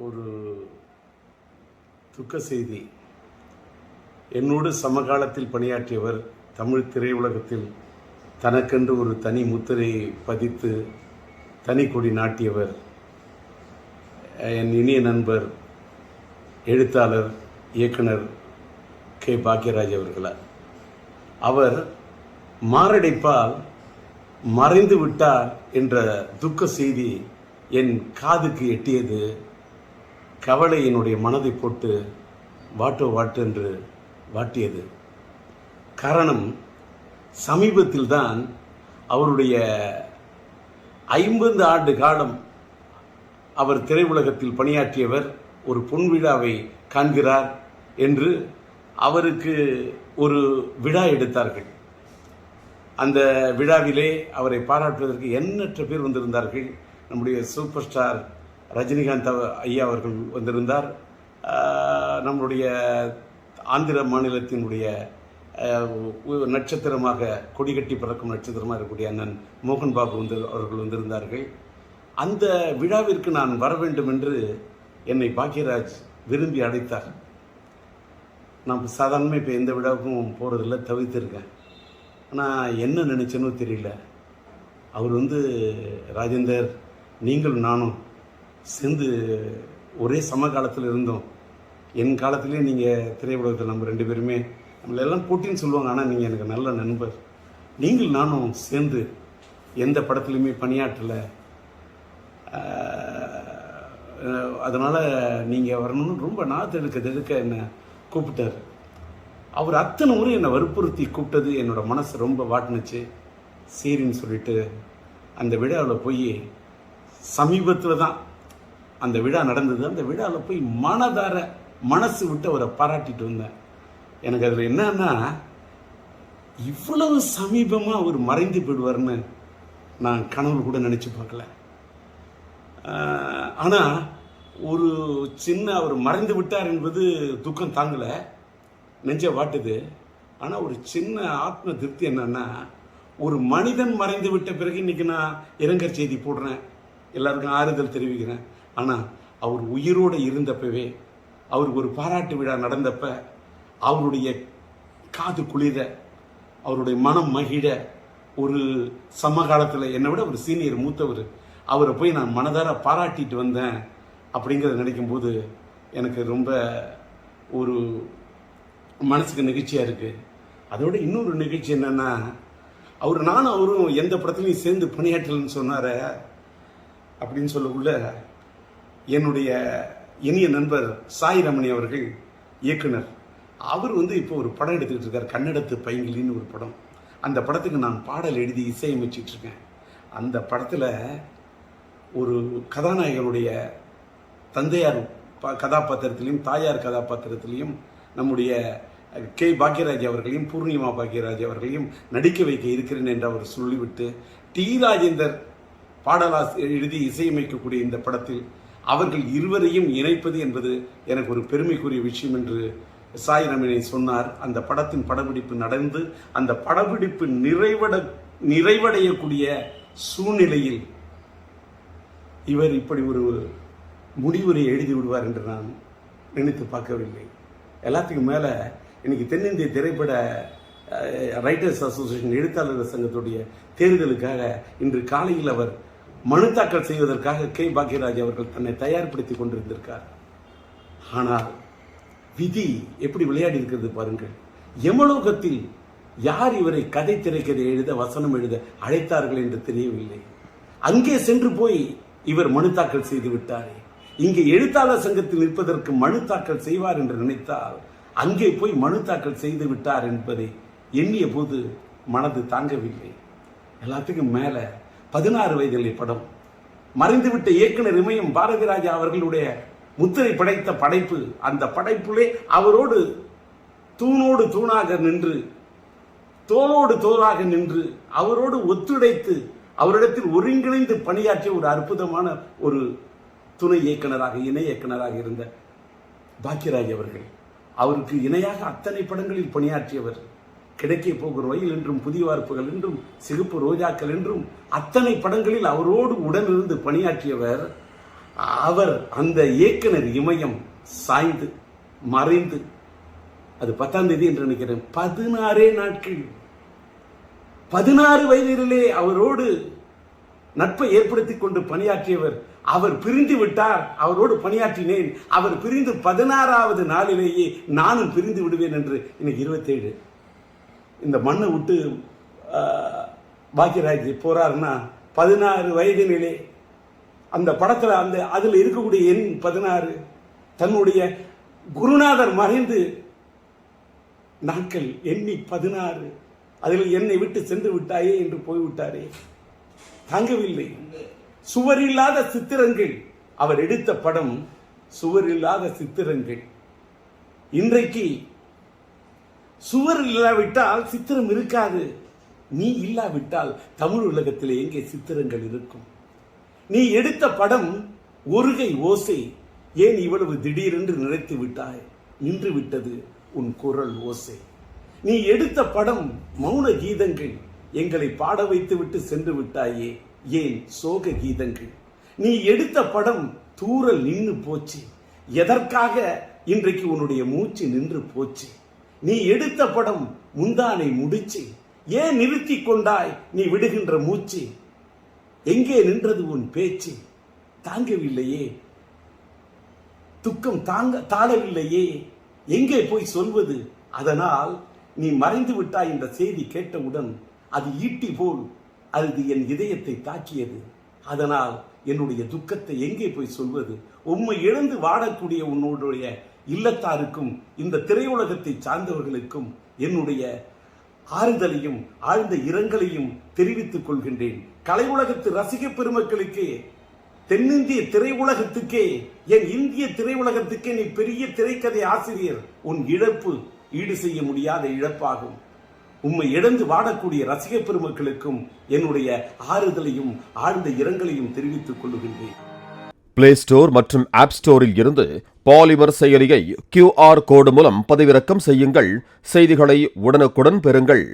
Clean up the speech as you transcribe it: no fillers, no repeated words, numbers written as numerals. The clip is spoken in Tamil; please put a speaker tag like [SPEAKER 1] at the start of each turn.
[SPEAKER 1] ஒரு துக்க செய்தி. என்னோடு சமகாலத்தில் பணியாற்றியவர், தமிழ் திரையுலகத்தில் தனக்கென்று ஒரு தனி முத்திரையை பதித்து தனி கொடி நாட்டியவர், என் இனிய நண்பர், எழுத்தாளர், இயக்குனர் கே. பாக்யராஜ் அவர்களார். அவர் மாரடைப்பால் மறைந்து விட்டார் என்ற துக்க செய்தி என் காதுக்கு எட்டியது. கவலை என்னுடைய மனதை போட்டு வாட்டு என்று வாட்டியது. காரணம், சமீபத்தில் தான் அவருடைய 50 ஆண்டு காலம் அவர் திரையுலகத்தில் பணியாற்றியவர் ஒரு பொன்விழாவை காண்கிறார் என்று அவருக்கு ஒரு விழா எடுத்தார்கள். அந்த விழாவிலே அவரை பாராட்டுவதற்கு எண்ணற்ற பேர் வந்திருந்தார்கள். நம்முடைய சூப்பர் ஸ்டார் ரஜினிகாந்த் ஐயா அவர்கள் வந்திருந்தார். நம்முடைய ஆந்திர மாநிலத்தினுடைய நட்சத்திரமாக, கொடிகட்டி பறக்கும் நட்சத்திரமாக இருக்கக்கூடிய அண்ணன் மோகன் பாபு அவர்கள் வந்திருந்தார்கள். அந்த விழாவிற்கு நான் வர வேண்டும் என்று என்னை பாக்யராஜ் விரும்பி அழைத்தார். நான் சாதாரணமாக இப்போ எந்த விழாவுக்கும் போகிறதில்ல, தவிர்த்திருக்கேன். ஆனால் என்ன நினச்சேனோ தெரியல. அவர் ராஜேந்தர், நீங்களும் நானும் சேர்ந்து ஒரே சமகாலத்தில் இருந்தோம். என் காலத்திலே நீங்கள் திரையுலகத்தில் நம்ம 2 பேருமே நம்மளெல்லாம் போட்டின்னு சொல்லுவாங்க. ஆனால் நீங்கள் எனக்கு நல்ல நண்பர். நீங்கள் நானும் சேர்ந்து எந்த படத்துலையுமே பணியாற்றலை. அதனால் நீங்கள் வரணும்னு ரொம்ப நாத்தெடுக்க என்னை கூப்பிட்டார். அவர் அத்தனை முறை என்னை வற்புறுத்தி கூப்பிட்டது என்னோட மனசு ரொம்ப வாட்டினுச்சு. சரின்னு சொல்லிட்டு அந்த விழாவில் போய், சமீபத்தில் தான் அந்த விழா நடந்தது. அந்த விழாவில் போய் மனசு விட்டு அவரை பாராட்டிட்டு வந்தேன். எனக்கு அதில் என்னன்னா, இவ்வளவு சமீபமாக அவர் மறைந்து போயிடுவார்னு நான் கனவு கூட நினச்சி பார்க்கல. ஆனால் ஒரு சின்ன அவர் மறைந்து விட்டார் என்பது துக்கம் தாங்கலை, நெஞ்ச வாட்டுது. ஆனால் ஒரு சின்ன ஆத்ம திருப்தி என்னன்னா, ஒரு மனிதன் மறைந்து விட்ட பிறகு இன்னைக்கு நான் இரங்கல் செய்தி போடுறேன், எல்லாருக்கும் ஆறுதல் தெரிவிக்கிறேன். ஆனால் அவர் உயிரோடு இருந்தப்பவே, அவருக்கு ஒரு பாராட்டு விழா நடந்தப்ப, அவருடைய காது குளிர, அவருடைய மனம் மகிழ, ஒரு சமகாலத்தில் என்னை விட ஒரு சீனியர், மூத்தவர், அவரை போய் நான் மனதார பாராட்டிட்டு வந்தேன் அப்படிங்கிறத நினைக்கும் போது எனக்கு ரொம்ப ஒரு மனசுக்கு நிகழ்ச்சியாக இருக்குது. அதோட இன்னொரு நிகழ்ச்சி என்னன்னா, நானும் அவரும் எந்த படத்துலையும் சேர்ந்து பணியாற்றலன்னு சொன்னார அப்படின்னு சொல்லக்குள்ள, என்னுடைய இனிய நண்பர் சாய் ரமணி அவர்கள், இயக்குனர், அவர் இப்போ ஒரு படம் எடுத்துக்கிட்டு இருக்கார், கன்னடத்து பைங்கிலின்னு ஒரு படம். அந்த படத்துக்கு நான் பாடல் எழுதி இசையமைச்சிட்டு இருக்கேன். அந்த படத்தில் ஒரு கதாநாயகனுடைய தந்தையார் கதாபாத்திரத்திலையும் தாயார் கதாபாத்திரத்திலையும் நம்முடைய கே. பாக்யராஜ் அவர்களையும் பூர்ணிமா பாக்யராஜ் அவர்களையும் நடிக்க வைக்க இருக்கிறேன் என்று அவர் சொல்லிவிட்டு, டி. ராஜேந்தர் பாடலாசிரியர் எழுதி இசையமைக்கக்கூடிய இந்த படத்தில் அவர்கள் இருவரையும் இணைப்பது என்பது எனக்கு ஒரு பெருமைக்குரிய விஷயம் என்று சாய் ரமணி சொன்னார். அந்த படத்தின் படப்பிடிப்பு நடந்து, அந்த படப்பிடிப்பு நிறைவடையக்கூடிய சூழ்நிலையில் இவர் இப்படி ஒரு முடிவுரை எழுதி விடுவார் என்று நான் நினைத்து பார்க்கவில்லை. எல்லாத்துக்கும் மேலே இன்னைக்கு தென்னிந்திய திரைப்பட ரைட்டர்ஸ் அசோசியேஷன், எழுத்தாளர் சங்கத்துடைய தேர்தலுக்காக இன்று காலையில் அவர் மனு தாக்கல் செய்வதற்காக கே. பாக்யராஜ் அவர்கள் தன்னை தயார்படுத்தி கொண்டிருந்திருக்கார். ஆனால் விதி எப்படி விளையாடி இருக்கிறது பாருங்கள். யமலோகத்தில் யார் இவரை கதை திரைக்கதை எழுத, வசனம் எழுத அழைத்தார்கள் என்று தெரியவில்லை. அங்கே சென்று போய் இவர் மனு தாக்கல் செய்து விட்டாரே. இங்கே எழுத்தாளர் சங்கத்தில் நிற்பதற்கு மனு தாக்கல் செய்வார் என்று நினைத்தால் அங்கே போய் மனு தாக்கல் செய்து விட்டார் என்பதை எண்ணிய போது மனது தாங்கவில்லை. எல்லாத்துக்கும் மேல 16 வயதிலே படம், மறைந்துவிட்ட இயக்குனர் இமயம் பாரதி ராஜா அவர்களுடைய முத்திரை படைத்த படைப்பு. அந்த படைப்புலே அவரோடு தூணோடு தூணாக நின்று, தோளோடு தோளாக நின்று, அவரோடு ஒத்துழைத்து, அவரிடத்தில் ஒருங்கிணைந்து பணியாற்றிய ஒரு அற்புதமான ஒரு துணை இயக்குனராக, இணை இயக்குனராக இருந்த பாக்யராஜ் அவர்கள், அவருக்கு இணையாக அத்தனை படங்களில் பணியாற்றியவர். கிடைக்க போகிற ரயில் என்றும், புதிய வார்ப்புகள் என்றும், சிகப்பு ரோஜாக்கள் என்றும் அத்தனை படங்களில் அவரோடு உடனிருந்து பணியாற்றியவர். அவர் அந்த இயக்குனர் இமயம் சாய்ந்து மறைந்து, அது 10ஆம் தேதி என்று நினைக்கிறேன், 16 நாட்கள் 16 வயதிலே அவரோடு நட்பை ஏற்படுத்திக் கொண்டு பணியாற்றியவர் அவர் பிரிந்து விட்டார். அவரோடு பணியாற்றினேன். அவர் பிரிந்து 16வது நாளிலேயே நானும் பிரிந்து விடுவேன் என்று. இன்னைக்கு 27. இந்த மண்ணை விட்டு பாக்கியராஜ் போறாருன்னா 16 வயதினிலே அந்த படத்துல அதுல இருக்கக்கூடிய எண் 16. தன்னுடைய குருநாதர் மறைந்து நாட்கள் எண்ணி 16. அதில் என்னை விட்டு சென்று விட்டாயே என்று போய்விட்டாரே, தாங்கவில்லை. சுவர் இல்லாத சித்திரங்கள். அவர் எடுத்த படம் சுவர் இல்லாத சித்திரங்கள். இன்றைக்கு சுவர் இல்லாவிட்டால் சித்திரம் இருக்காது. நீ இல்லாவிட்டால் தமிழ் உலகத்தில் எங்கே சித்திரங்கள் இருக்கும்? நீ எடுத்த படம் ஒருகை ஓசை. ஏன் இவ்வளவு திடீரென்று நினைத்து விட்டாய்? நின்று விட்டது உன் குரல் ஓசை. நீ எடுத்த படம் மௌன கீதங்கள். எங்களை பாட வைத்து விட்டு சென்று விட்டாயே, ஏன் சோக கீதங்கள்? நீ எடுத்த படம் தூரல் நின்று போச்சு. எதற்காக இன்றைக்கு உன்னுடைய மூச்சு நின்று போச்சு? நீ எடுத்த படம் முந்தானை முடிச்சு. ஏன் நிறுத்தி கொண்டாய் நீ விடுகின்ற மூச்சு? எங்கே நின்றது உன் பேச்சு? தாங்கவில்லையே, துக்கம் தாழவில்லையே, எங்கே போய் சொல்வது? அதனால் நீ மறைந்து விட்டாய் என்ற செய்தி கேட்டவுடன் அது ஈட்டி போல் அது என் இதயத்தை தாக்கியது. அதனால் என்னுடைய துக்கத்தை எங்கே போய் சொல்வது? உம்மை இழந்து வாடக்கூடிய உன்னுடைய இல்லத்தாருக்கும் இந்த திரையுலகத்தை சார்ந்தவர்களுக்கும் என்னுடைய ஆறுதலையும் ஆழ்ந்த இரங்கலையும் தெரிவித்துக் கொள்கின்றேன். கலை உலகத்து ரசிக பெருமக்களுக்கு, தென்னிந்திய திரையுலகத்துக்கே, என் இந்திய திரையுலகத்துக்கே நீ பெரிய திரைக்கதை ஆசிரியர். உன் இழப்பு ஈடு செய்ய முடியாத இழப்பாகும். உம்மை இழந்து வாடக்கூடிய ரசிக பெருமக்களுக்கும் என்னுடைய ஆறுதலையும் ஆழ்ந்த இரங்கலையும் தெரிவித்துக் கொள்கின்றேன்.
[SPEAKER 2] பிளே ஸ்டோர் மற்றும் ஆப் ஸ்டோரில் இருந்து பாலிமர் செயலியை QR கோடு மூலம் பதிவிறக்கம் செய்யுங்கள். செய்திகளை உடனுக்குடன் பெறுங்கள்.